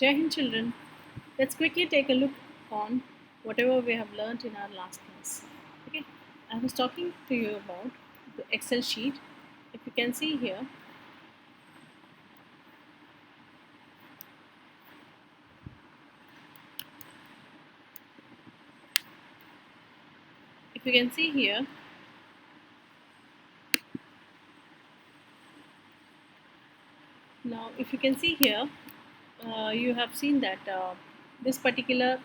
Jai Hind children, let's quickly take a look on whatever we have learned in our last class. Okay, I was talking to you about the Excel sheet. If you can see here, if you can see here, now if you can see here, you have seen that this particular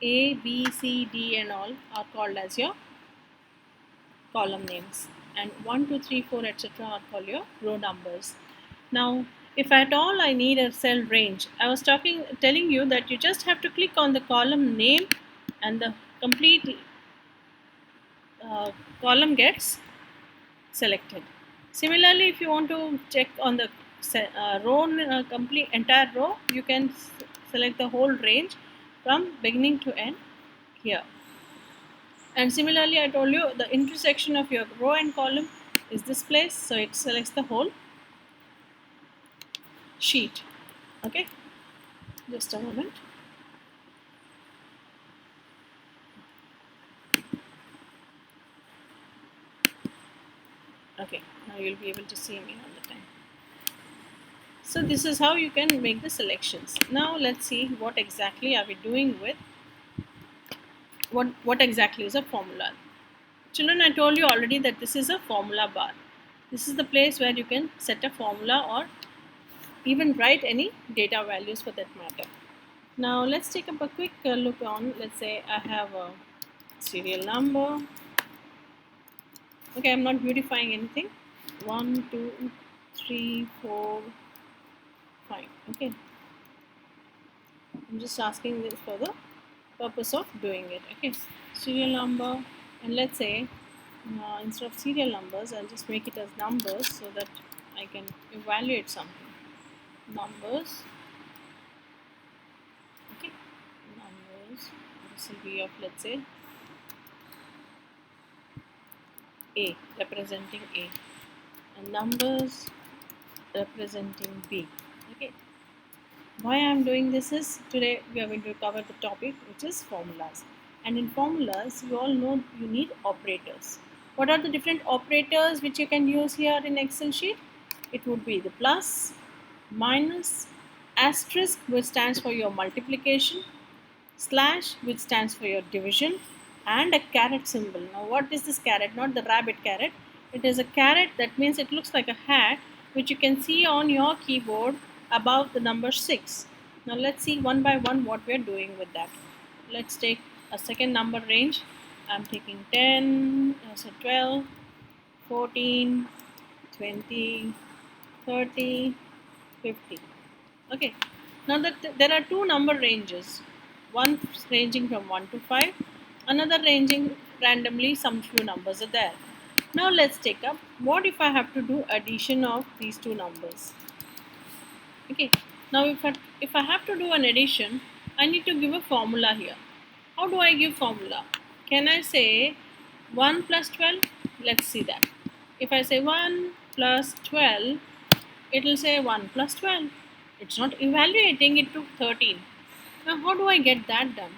A, B, C, D and all are called as your column names, and 1, 2, 3, 4, etc. are called your row numbers. Now, if at all I need a cell range, I was telling you that you just have to click on the column name and the complete uh, column gets selected. Similarly, if you want to check on the row, complete entire row, you can select the whole range from beginning to end here. And similarly, I told you the intersection of your row and column is this place, so it selects the whole sheet. Okay, just a moment. Okay, now you'll be able to see me all the time. So this is how you can make the selections. Now let's see what exactly are we doing with what exactly is a formula. Children, I told you already that this is a formula bar. This is the place where you can set a formula or even write any data values for that matter. Now let's take up a quick look on, let's say I have a serial number. Okay, I'm not beautifying anything. 1, 2, 3, 4, 5. Okay, I'm just asking this for the purpose of doing it. Okay, serial number, and let's say instead of serial numbers, I'll just make it as numbers so that I can evaluate something. Numbers. Okay, numbers. This will be of, let's say, A, representing A, and numbers representing B. Okay, why I am doing this is today we are going to cover the topic which is formulas, and in formulas you all know you need operators. What are the different operators which you can use here in Excel sheet? It would be the plus, minus, asterisk which stands for your multiplication, slash which stands for your division, and a caret symbol. Now what is this caret? Not the rabbit carrot. It is a caret, that means it looks like a hat which you can see on your keyboard above the number 6. Now let's see one by one what we are doing with that. Let's take a second number range. I'm taking 10, so 12, 14, 20, 30, 50. Okay, now that there are two number ranges, one ranging from 1 to 5, another ranging randomly, some few numbers are there. Now let's take up, what if I have to do addition of these two numbers? Okay, now if I have to do an addition, I need to give a formula here. How do I give formula? Can I say 1 plus 12? Let's see that. If I say 1 plus 12, it will say 1 plus 12. It's not evaluating it to 13. Now how do I get that done?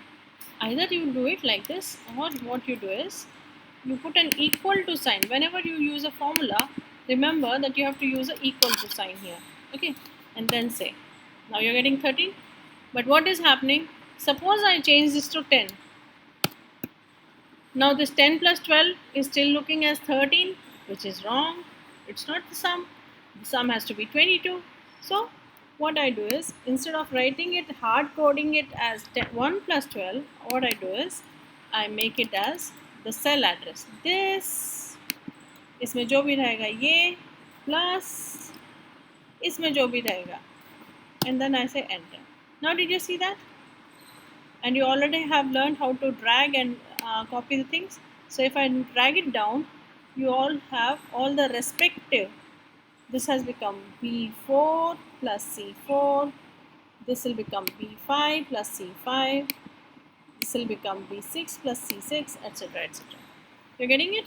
Either you do it like this, or what you do is you put an equal to sign. Whenever you use a formula, remember that you have to use an equal to sign here. Okay, and then say, now you're getting 13. But what is happening? Suppose I change this to 10. Now this 10 plus 12 is still looking as 13, which is wrong. It's not the sum. The sum has to be 22. So what I do is, instead of writing it, hard coding it as 1 plus 12, what I do is I make it as the cell address. This, इसमें जो भी रहेगा ये, plus इसमें जो भी रहेगा, and then I say enter. Now did you see that? And you already have learned how to drag and copy the things. So if I drag it down, you all have all the respective. This has become B4 plus C4. This will become B5 plus C5. This will become B6 plus C6, etc., etc. You're getting it?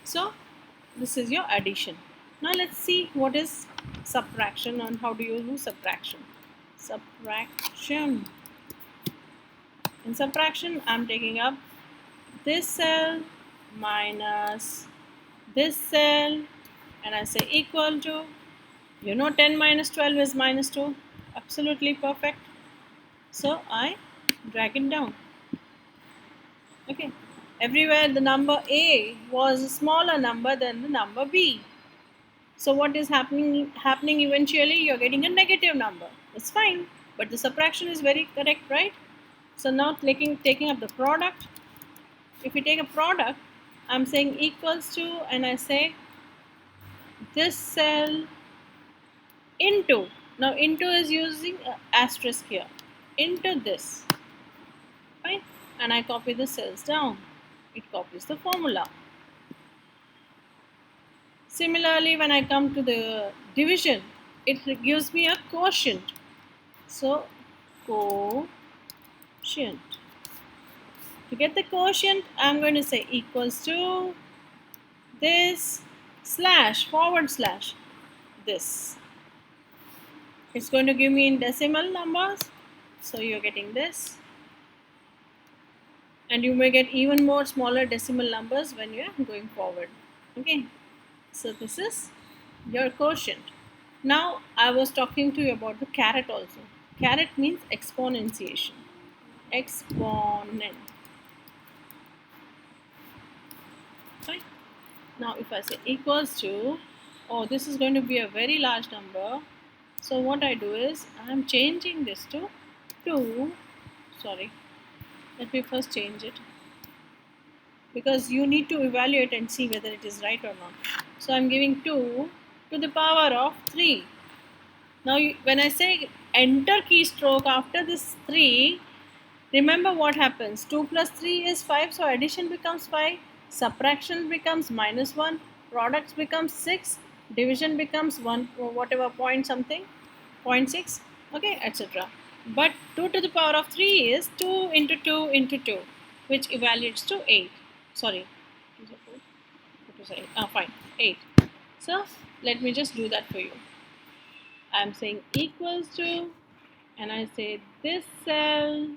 So this is your addition. Now let's see what is subtraction and how do you do subtraction. subtraction. In subtraction, I'm taking up this cell minus this cell, and I say equal to, 10 minus 12 is minus 2. Absolutely perfect. So I drag it down. Okay. Everywhere the number A was a smaller number than the number B. So what is happening eventually? You're getting a negative number. It's fine. But the subtraction is very correct, right? So now taking up the product. If we take a product, I'm saying equals to, and I say this cell into. Now into is using asterisk here. Into this. Fine. And I copy the cells down. It copies the formula. Similarly, when I come to the division, it gives me a quotient. So quotient. To get the quotient, I'm going to say equals to this slash forward slash this. It's going to give me in decimal numbers. So you're getting this. And you may get even more smaller decimal numbers when you're going forward. Okay. So this is your quotient. Now I was talking to you about the caret also. Caret means exponentiation. Exponent. Right? Now if I say equals to, oh, this is going to be a very large number. So what I do is I am changing this to 2. Sorry, let me first change it, because you need to evaluate and see whether it is right or not. So I'm giving 2 to the power of 3. Now when I say enter keystroke after this 3, remember what happens. 2 plus 3 is 5, so addition becomes 5, subtraction becomes minus 1, products becomes 6, division becomes 1, or whatever point something, 0.6, okay, etc. But 2 to the power of 3 is 2 into 2 into 2, which evaluates to 8. Sorry, what was I? Fine, 8. So let me just do that for you. I'm saying equals to, and I say this cell,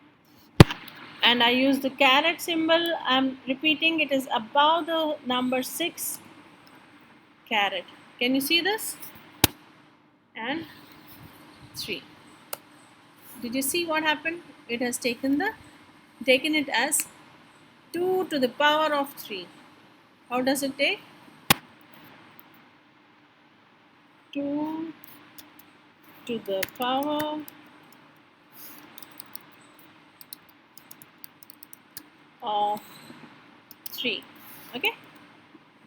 and I use the caret symbol. I'm repeating, it is above the number 6 caret. Can you see this? And 3. Did you see what happened? It has taken it as 2 to the power of 3. How does it take? 2 to the power of 3. Okay.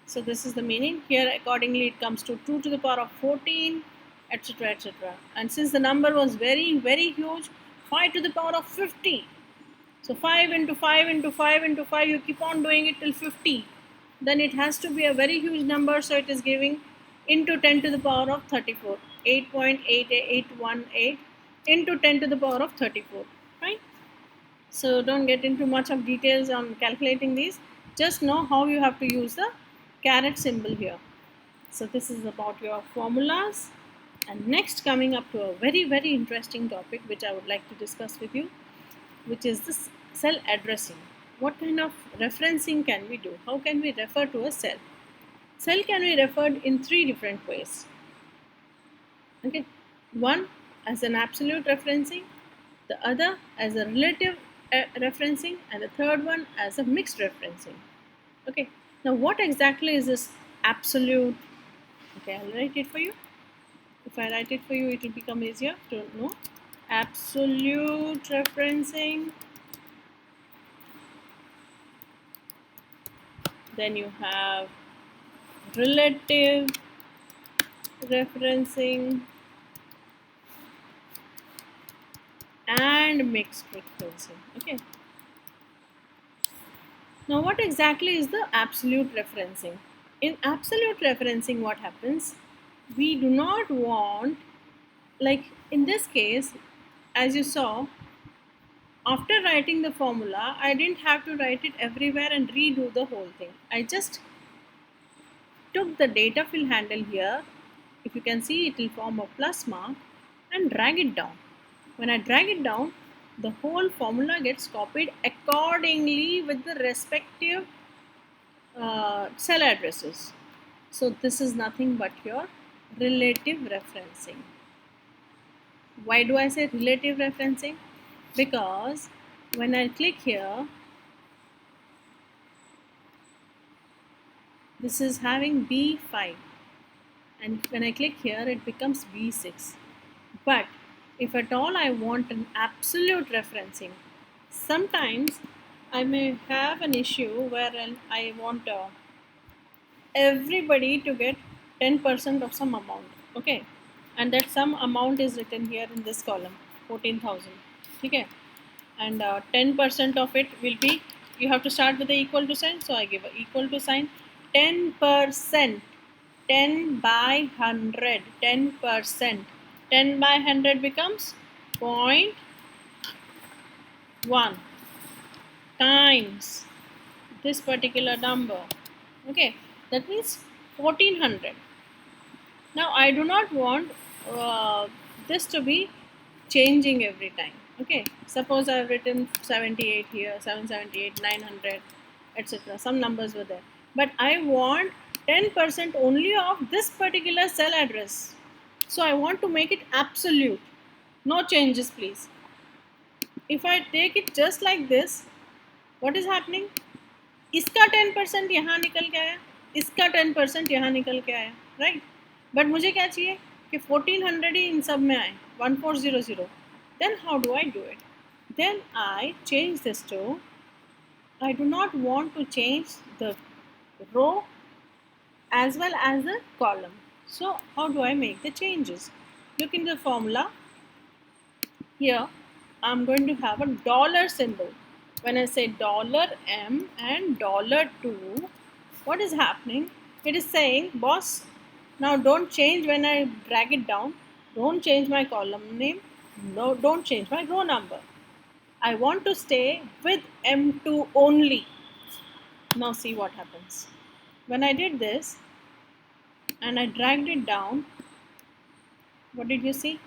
So this is the meaning. Here accordingly it comes to 2 to the power of 14, etc., etc. And since the number was very, very huge, 5 to the power of 50. So 5 into 5 into 5 into 5, you keep on doing it till 50. Then it has to be a very huge number, so it is giving into 10 to the power of 34. 8.8818 into 10 to the power of 34. Right? So don't get into much of details on calculating these. Just know how you have to use the caret symbol here. So this is about your formulas. And next, coming up to a very, very interesting topic which I would like to discuss with you, which is this cell addressing. What kind of referencing can we do? How can we refer to a cell? Cell can be referred in 3 different ways. Okay, one as an absolute referencing, the other as a relative referencing, and the third one as a mixed referencing. Okay, now what exactly is this absolute? Okay, I'll write it for you. If I write it for you, it will become easier to know. Absolute referencing, then you have relative referencing and mixed referencing. Okay, now what exactly is the absolute referencing? In absolute referencing, what happens, we do not want, like in this case, as you saw, after writing the formula, I didn't have to write it everywhere and redo the whole thing. I just took the data fill handle here. If you can see, it will form a plus mark, and drag it down. When I drag it down, the whole formula gets copied accordingly with the respective cell addresses. So this is nothing but your relative referencing. Why do I say relative referencing? Because when I click here, this is having B5, and when I click here it becomes B6. But if at all I want an absolute referencing, sometimes I may have an issue where I want everybody to get 10% of some amount, okay, and that some amount is written here in this column, 14,000, okay, and 10% of it will be, you have to start with the equal to sign, so I give a equal to sign. 10%, 10 by 100, 10%, 10 by 100 becomes 0.1 times this particular number, okay, that means 1400. Now I do not want this to be changing every time, okay. Suppose I have written 78 here, 778, 900, etc. Some numbers were there, but I want 10% only of this particular cell address. So I want to make it absolute, no changes please. If I take it just like this, what is happening? इसका 10% यहाँ निकल के आया, इसका 10% यहाँ निकल के आया, राइट. बट मुझे क्या चाहिए कि 1400 ही इन सब में आए, 1400. Then how do I do it? Then I change this to, I do not want to change the row as well as the column. So how do I make the changes? Look in the formula. Here I'm going to have a dollar symbol. When I say $M and $2, what is happening? It is saying, boss, now don't change when I drag it down. Don't change my column name. No, don't change my row number. I want to stay with M2 only. Now see what happens. When I did this and I dragged it down, what did you see?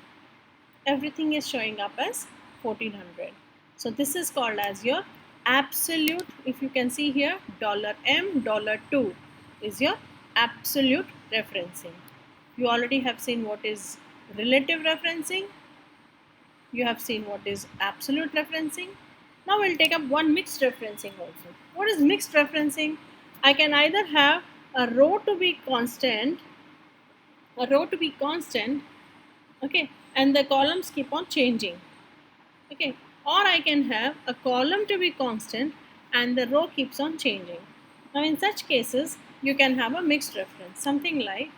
Everything is showing up as 1400. So this is called as your absolute. If you can see here, $M, $2 is your absolute referencing. You already have seen what is relative referencing. You have seen what is absolute referencing. Now we'll take up one mixed referencing also. What is mixed referencing? I can either have a row to be constant, okay, and the columns keep on changing, okay, or I can have a column to be constant and the row keeps on changing. Now in such cases you can have a mixed reference, something like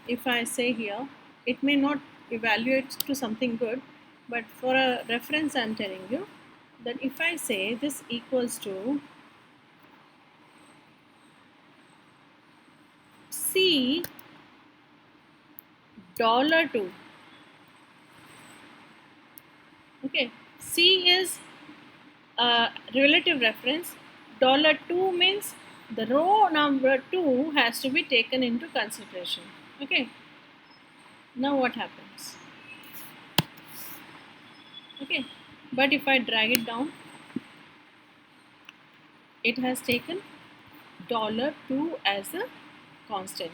if I say here, it may not evaluate to something good, but for a reference I'm telling you that if I say this equals to C $2, okay, C is a relative reference, $2 means the row number 2 has to be taken into consideration, okay. Now what happens? Okay, but if I drag it down, it has taken $2 as a constant,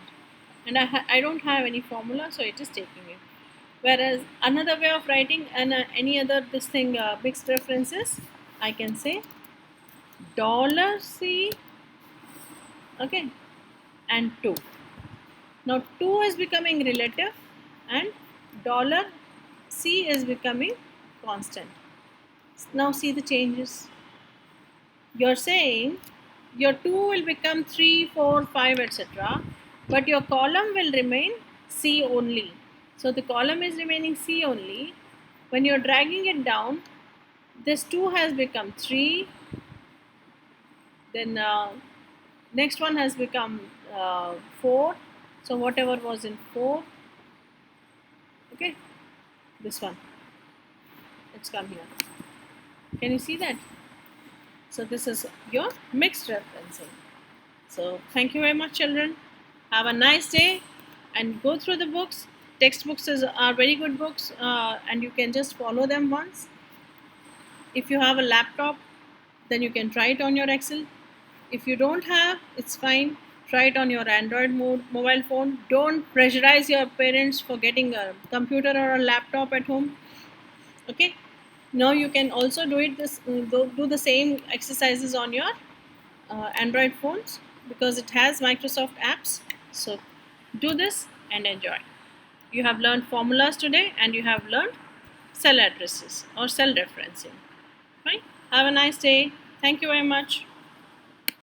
and I don't have any formula, so it is taking it. Whereas another way of writing and any other this thing mixed references, I can say $C, okay, and 2. Now 2 is becoming relative and $C is becoming constant. Now see the changes. You're saying your 2 will become 3, 4, 5, etc. But your column will remain C only. So the column is remaining C only. When you're dragging it down, this 2 has become 3. Then next one has become 4. So whatever was in 4, okay, this one, it's come here. Can you see that? So this is your mixed referencing. So thank you very much, children. Have a nice day and go through the books. textbooks are very good books, and you can just follow them once. If you have a laptop, then you can try it on your Excel. If you don't have, it's fine. Try it on your Android mobile phone. Don't pressurize your parents for getting a computer or a laptop at home. Okay. Now you can also do it do the same exercises on your Android phones, because it has Microsoft apps. So do this and enjoy. You have learned formulas today, and you have learned cell addresses or cell referencing. Right? Have a nice day. Thank you very much.